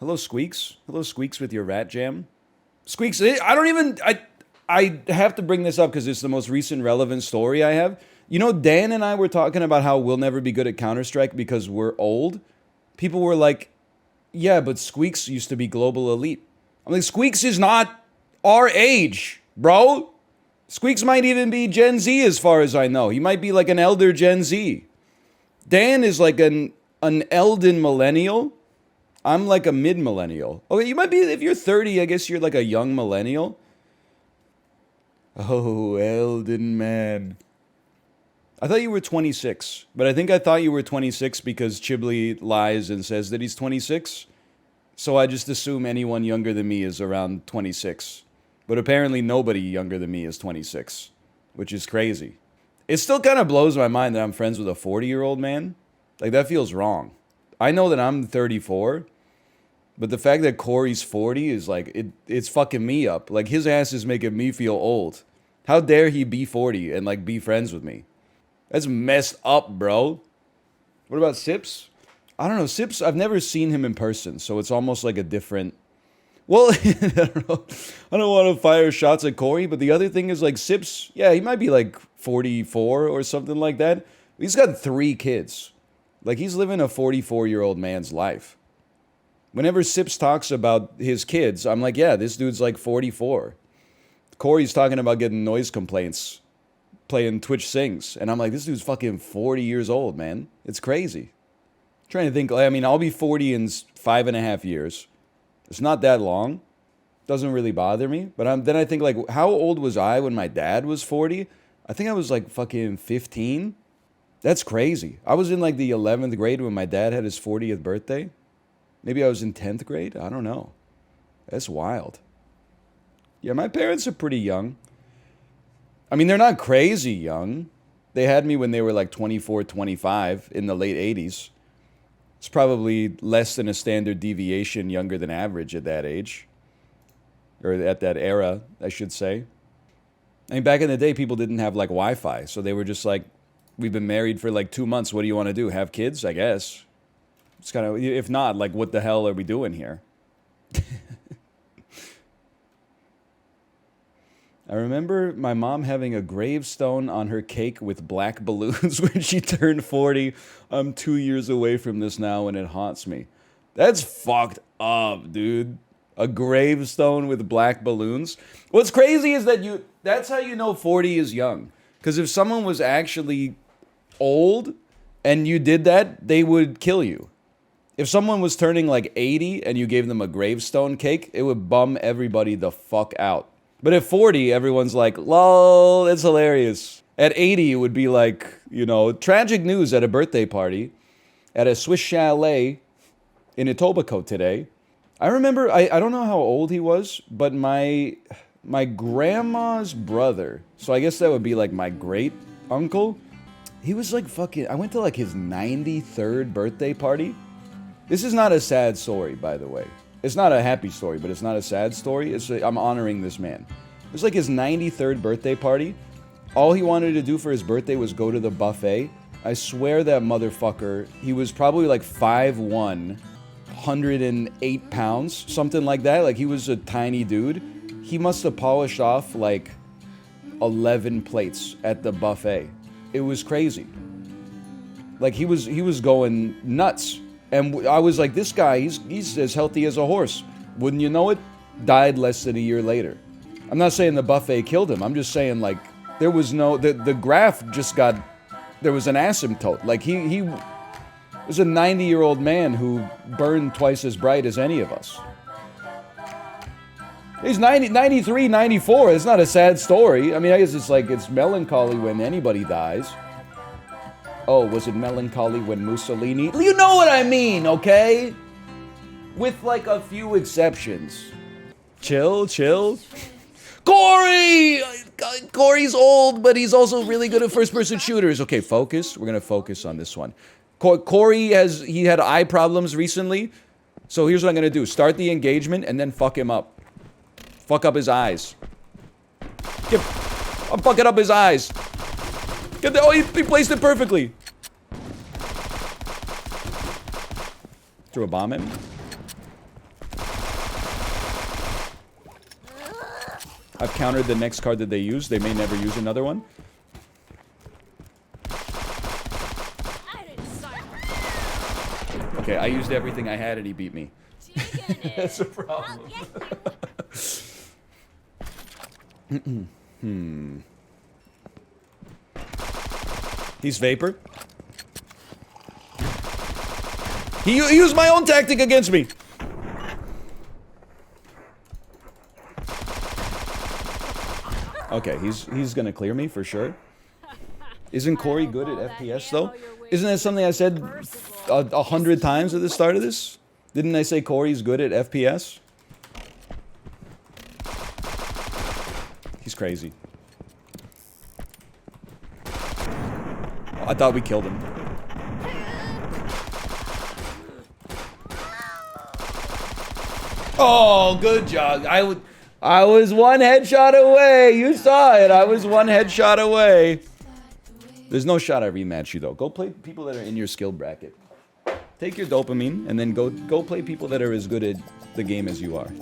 Hello, Squeaks. Hello, Squeaks with your rat jam. Squeaks, I don't even... I have to bring this up because it's the most recent relevant story I have. You know, Dan and I were talking about how we'll never be good at Counter-Strike because we're old. People were like, yeah, but Squeaks used to be global elite. I'm like, Squeaks is not our age, bro. Squeaks might even be Gen Z as far as I know. He might be like an elder Gen Z. Dan is like an Elden millennial. I'm like a mid-millennial. Okay, you might be, if you're 30, I guess you're like a young millennial. Oh, Elden man. I thought you were 26, but I think I thought you were 26 because Chiblee lies and says that he's 26. So I just assume anyone younger than me is around 26. But apparently nobody younger than me is 26, which is crazy. It still kind of blows my mind that I'm friends with a 40-year-old man. Like, that feels wrong. I know that I'm 34, but the fact that Kory's 40 is like, it's fucking me up. Like, his ass is making me feel old. How dare he be 40 and, like, be friends with me? That's messed up, bro. What about Sips? I don't know. Sips, I've never seen him in person, so it's almost like a different... Well, I don't know. I don't want to fire shots at Kory, but the other thing is, like, Sips, yeah, he might be, like, 44 or something like that. He's got 3 kids. Like, he's living a 44-year-old man's life. Whenever Sips talks about his kids, I'm like, yeah, this dude's, like, 44. Kory's talking about getting noise complaints playing Twitch Sings. And I'm like, this dude's fucking 40 years old, man. It's crazy. I'm trying to think, I mean, I'll be 40 in 5.5 years. It's not that long. Doesn't really bother me. But then I think, like, how old was I when my dad was 40? I think I was, like, fucking 15. That's crazy. I was in, like, the 11th grade when my dad had his 40th birthday. Maybe I was in 10th grade. I don't know. That's wild. Yeah, my parents are pretty young. I mean, they're not crazy young. They had me when they were, like, 24, 25 in the late 80s. It's probably less than a standard deviation younger than average at that age. Or at that era, I should say. I mean, back in the day, people didn't have, like, Wi-Fi. So they were just like, we've been married for, like, 2 months. What do you want to do? Have kids? I guess. It's kind of, if not, like, what the hell are we doing here? I remember my mom having a gravestone on her cake with black balloons when she turned 40. I'm 2 years away from this now and it haunts me. That's fucked up, dude. A gravestone with black balloons. What's crazy is that that's how you know 40 is young. Because if someone was actually old and you did that, they would kill you. If someone was turning like 80 and you gave them a gravestone cake, it would bum everybody the fuck out. But at 40, everyone's like, lol, that's hilarious. At 80, it would be like, you know, tragic news at a birthday party at a Swiss chalet in Etobicoke today. I remember, I don't know how old he was, but my grandma's brother, so I guess that would be like my great uncle, he was like fucking, I went to like his 93rd birthday party. This is not a sad story, by the way. It's not a happy story, but it's not a sad story. I'm honoring this man. It was like his 93rd birthday party. All he wanted to do for his birthday was go to the buffet. I swear that motherfucker, he was probably like 5'1", 108 pounds, something like that. Like, he was a tiny dude. He must have polished off like 11 plates at the buffet. It was crazy. Like, he was going nuts. And I was like, this guy, he's as healthy as a horse. Wouldn't you know it? Died less than a year later. I'm not saying the buffet killed him. I'm just saying, like, there was no... The graph just got... There was an asymptote. Like, he was a 90-year-old man who burned twice as bright as any of us. He's 90, 93, 94. It's not a sad story. I mean, I guess it's like, it's melancholy when anybody dies. Oh, was it melancholy when Mussolini... You know what I mean, okay? With, like, a few exceptions. Chill. Kory! Kory's old, but he's also really good at first-person shooters. Okay, focus. We're gonna focus on this one. Kory he had eye problems recently. So here's what I'm gonna do. Start the engagement and then fuck him up. Fuck up his eyes. I'm fucking up his eyes. Oh, he placed it perfectly. Threw a bomb at me. I've countered the next card that they use. They may never use another one. Okay, I used everything I had and he beat me. That's a problem. He's Vapor. He used my own tactic against me. Okay, he's gonna clear me for sure. Isn't Kory good at FPS though? Isn't that something I said 100 times at the start of this? Didn't I say Kory's good at FPS? He's crazy. I thought we killed him. Oh, good job. I was one headshot away. You saw it. I was one headshot away. There's no shot I rematch you though. Go play people that are in your skill bracket. Take your dopamine and then go play people that are as good at the game as you are.